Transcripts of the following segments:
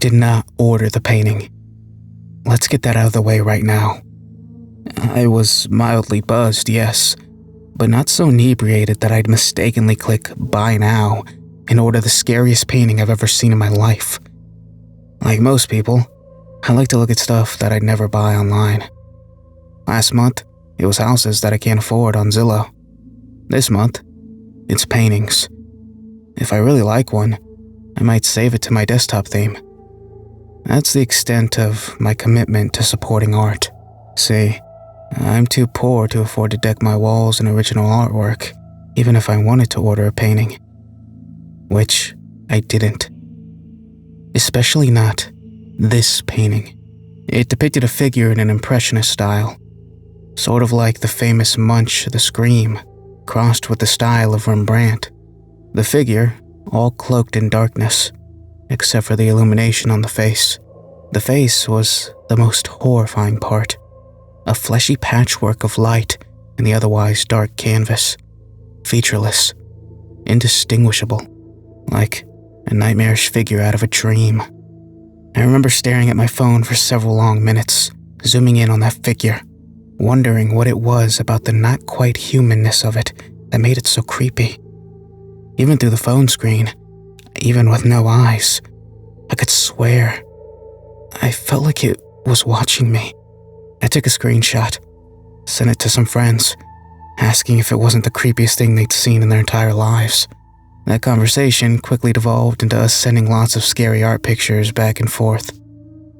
did not order the painting. Let's get that out of the way right now. I was mildly buzzed, yes, but not so inebriated that I'd mistakenly click buy now and order the scariest painting I've ever seen in my life. Like most people, I like to look at stuff that I'd never buy online. Last month, it was houses that I can't afford on Zillow. This month, it's paintings. If I really like one, I might save it to my desktop theme. That's the extent of my commitment to supporting art. See, I'm too poor to afford to deck my walls in original artwork, even if I wanted to order a painting. Which I didn't. Especially not this painting. It depicted a figure in an impressionist style, sort of like the famous Munch the Scream, crossed with the style of Rembrandt. The figure, all cloaked in darkness, except for the illumination on the face. The face was the most horrifying part. A fleshy patchwork of light in the otherwise dark canvas. Featureless. Indistinguishable. Like a nightmarish figure out of a dream. I remember staring at my phone for several long minutes, zooming in on that figure, wondering what it was about the not quite humanness of it that made it so creepy. Even through the phone screen, even with no eyes, I could swear. I felt like it was watching me. I took a screenshot, sent it to some friends, asking if it wasn't the creepiest thing they'd seen in their entire lives. That conversation quickly devolved into us sending lots of scary art pictures back and forth.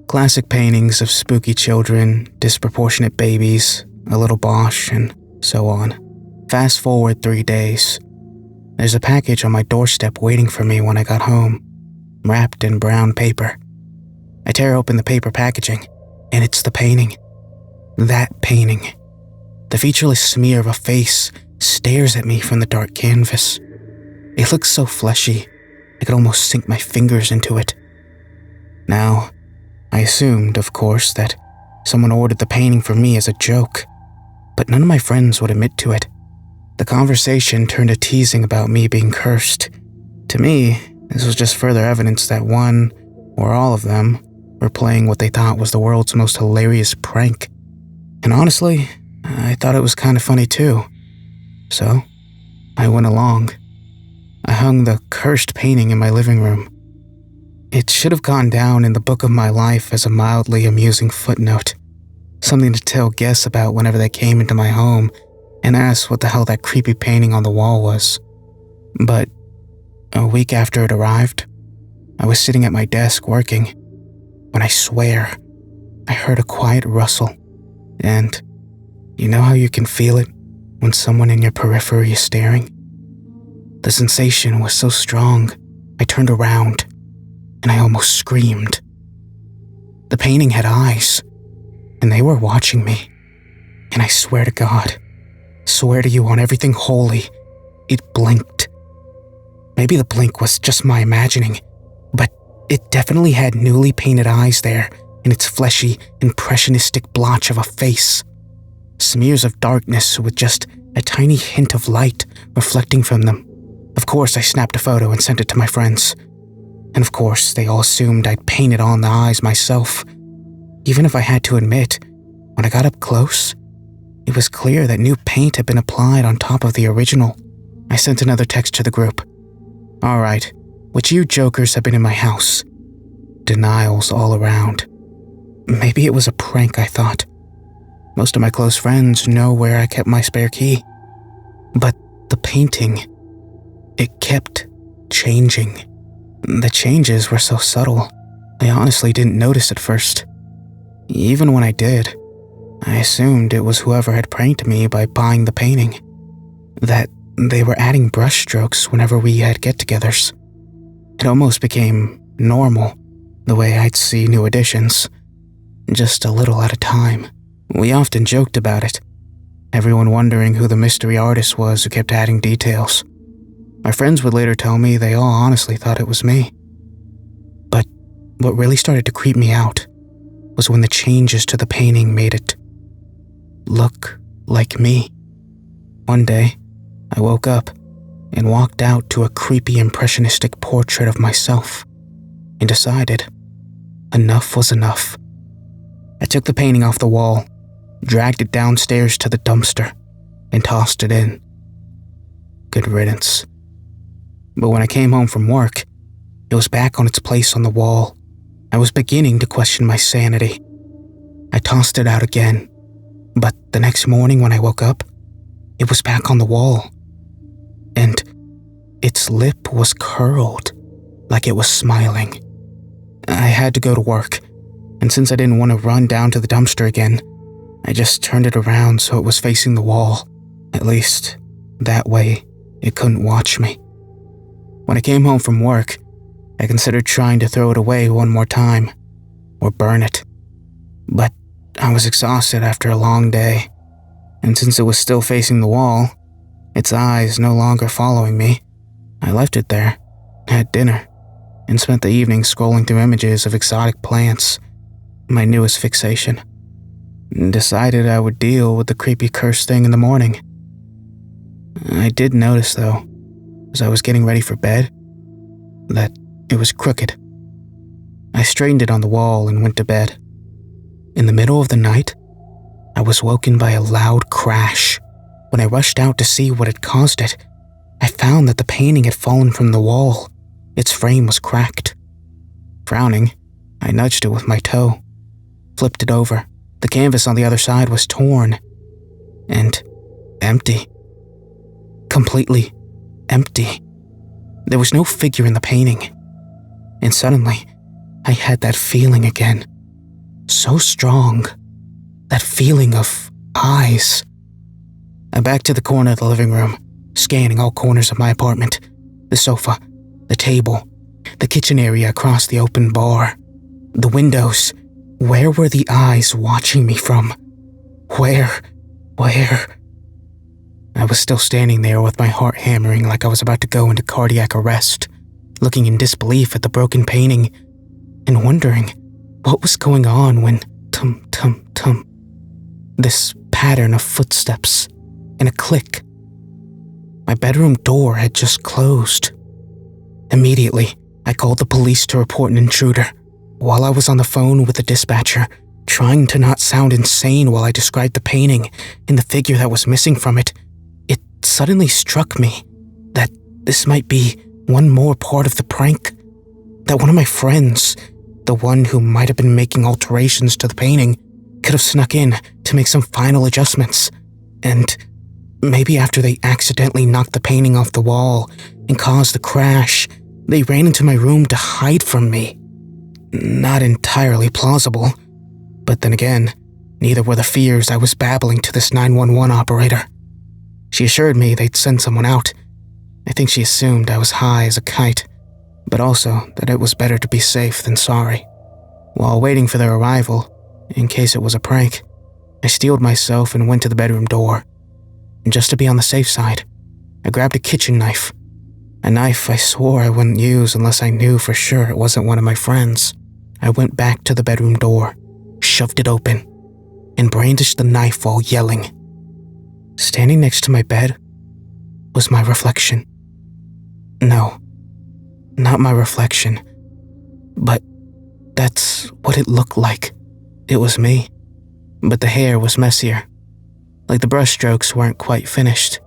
Classic paintings of spooky children, disproportionate babies, a little Bosch, and so on. Fast forward 3 days. There's a package on my doorstep waiting for me when I got home, wrapped in brown paper. I tear open the paper packaging, and it's the painting. That painting. The featureless smear of a face stares at me from the dark canvas. It looks so fleshy, I could almost sink my fingers into it. Now, I assumed, of course, that someone ordered the painting for me as a joke, but none of my friends would admit to it. The conversation turned to teasing about me being cursed. To me, this was just further evidence that one, or all of them, were playing what they thought was the world's most hilarious prank. And honestly, I thought it was kind of funny too. So, I went along. I hung the cursed painting in my living room. It should have gone down in the book of my life as a mildly amusing footnote. Something to tell guests about whenever they came into my home and asked what the hell that creepy painting on the wall was. But a week after it arrived, I was sitting at my desk working when I swear I heard a quiet rustle. And you know how you can feel it when someone in your periphery is staring? The sensation was so strong, I turned around and I almost screamed. The painting had eyes, and they were watching me. And I swear to God, swear to you on everything holy, it blinked. Maybe the blink was just my imagining, but it definitely had newly painted eyes there in its fleshy, impressionistic blotch of a face. Smears of darkness with just a tiny hint of light reflecting from them. Of course, I snapped a photo and sent it to my friends. And of course, they all assumed I'd painted on the eyes myself. Even if I had to admit, when I got up close, it was clear that new paint had been applied on top of the original. I sent another text to the group. All right, which you jokers have been in my house? Denials all around. Maybe it was a prank, I thought. Most of my close friends know where I kept my spare key. But the painting, it kept changing. The changes were so subtle, I honestly didn't notice at first. Even when I did, I assumed it was whoever had pranked me by buying the painting. That they were adding brushstrokes whenever we had get-togethers. It almost became normal, the way I'd see new additions, just a little at a time. We often joked about it, everyone wondering who the mystery artist was who kept adding details. My friends would later tell me they all honestly thought it was me. But what really started to creep me out was when the changes to the painting made it look like me. One day, I woke up and walked out to a creepy impressionistic portrait of myself and decided enough was enough. I took the painting off the wall, dragged it downstairs to the dumpster, and tossed it in. Good riddance. But when I came home from work, it was back on its place on the wall. I was beginning to question my sanity. I tossed it out again, but the next morning when I woke up, it was back on the wall. And its lip was curled, like it was smiling. I had to go to work, and since I didn't want to run down to the dumpster again, I just turned it around so it was facing the wall. At least, that way, it couldn't watch me. When I came home from work, I considered trying to throw it away one more time, or burn it. But I was exhausted after a long day, and since it was still facing the wall, its eyes no longer following me, I left it there, had dinner, and spent the evening scrolling through images of exotic plants, my newest fixation, and decided I would deal with the creepy cursed thing in the morning. I did notice, though, as I was getting ready for bed, that it was crooked. I straightened it on the wall and went to bed. In the middle of the night, I was woken by a loud crash. When I rushed out to see what had caused it, I found that the painting had fallen from the wall. Its frame was cracked. Frowning, I nudged it with my toe, flipped it over. The canvas on the other side was torn and empty. Completely empty. There was no figure in the painting. And suddenly, I had that feeling again. So strong. That feeling of eyes. I backed to the corner of the living room, scanning all corners of my apartment. The sofa, the table, the kitchen area across the open bar, the windows. Where were the eyes watching me from? Where? I was still standing there with my heart hammering like I was about to go into cardiac arrest, looking in disbelief at the broken painting and wondering what was going on when tum. This pattern of footsteps and a click. My bedroom door had just closed. Immediately, I called the police to report an intruder. While I was on the phone with the dispatcher, trying to not sound insane while I described the painting and the figure that was missing from it, it suddenly struck me that this might be one more part of the prank. That one of my friends, the one who might have been making alterations to the painting, could have snuck in to make some final adjustments. And maybe after they accidentally knocked the painting off the wall and caused the crash, they ran into my room to hide from me. Not entirely plausible, but then again, neither were the fears I was babbling to this 911 operator. She assured me they'd send someone out. I think she assumed I was high as a kite, but also that it was better to be safe than sorry. While waiting for their arrival, in case it was a prank, I steeled myself and went to the bedroom door. And just to be on the safe side, I grabbed a kitchen knife. A knife I swore I wouldn't use unless I knew for sure it wasn't one of my friends. I went back to the bedroom door, shoved it open, and brandished the knife while yelling. Standing next to my bed was my reflection. No, not my reflection, but that's what it looked like. It was me, but the hair was messier. Like the brushstrokes weren't quite finished,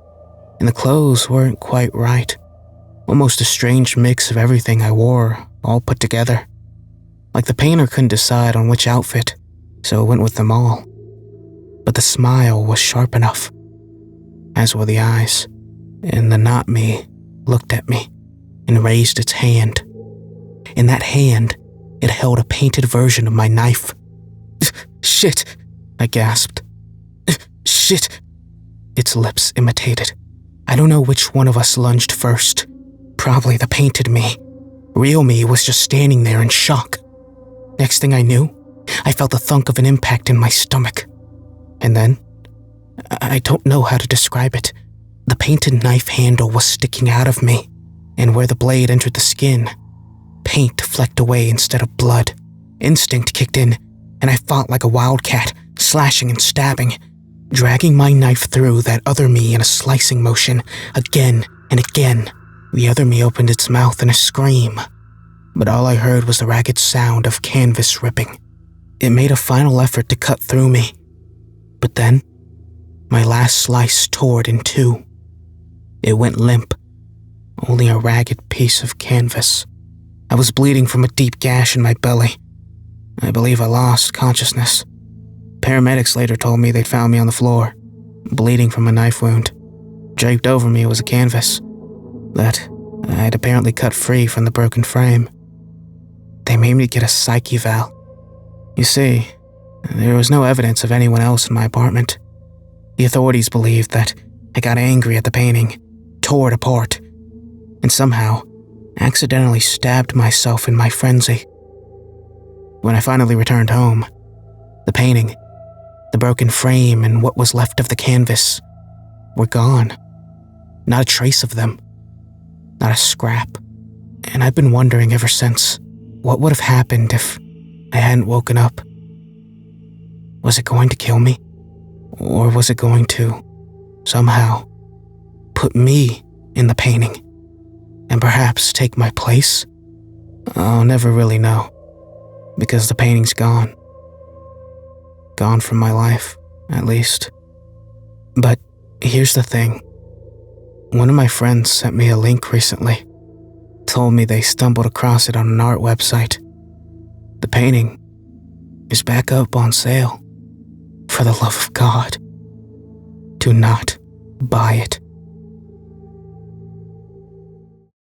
and the clothes weren't quite right. Almost a strange mix of everything I wore, all put together. Like the painter couldn't decide on which outfit, so went with them all. But the smile was sharp enough, as were the eyes, and the not me looked at me and raised its hand. In that hand, it held a painted version of my knife. Shit, I gasped. Shit, its lips imitated. I don't know which one of us lunged first. Probably the painted me. Real me was just standing there in shock. Next thing I knew, I felt the thunk of an impact in my stomach. And then, I don't know how to describe it. The painted knife handle was sticking out of me, and where the blade entered the skin, paint flecked away instead of blood. Instinct kicked in, and I fought like a wildcat, slashing and stabbing, dragging my knife through that other me in a slicing motion, again and again. The other me opened its mouth in a scream, but all I heard was the ragged sound of canvas ripping. It made a final effort to cut through me, but then my last slice tore it in two. It went limp, only a ragged piece of canvas. I was bleeding from a deep gash in my belly. I believe I lost consciousness. Paramedics later told me they'd found me on the floor, bleeding from a knife wound. Draped over me was a canvas that I had apparently cut free from the broken frame. They made me get a psych eval. You see, there was no evidence of anyone else in my apartment. The authorities believed that I got angry at the painting, tore it apart, and somehow accidentally stabbed myself in my frenzy. When I finally returned home, the painting, the broken frame, and what was left of the canvas were gone. Not a trace of them. Not a scrap. And I've been wondering ever since, what would have happened if I hadn't woken up? Was it going to kill me? Or was it going to, somehow, put me in the painting and perhaps take my place? I'll never really know, because the painting's gone. Gone from my life, at least. But here's the thing. One of my friends sent me a link recently. Told me they stumbled across it on an art website. The painting is back up on sale. For the love of God, do not buy it.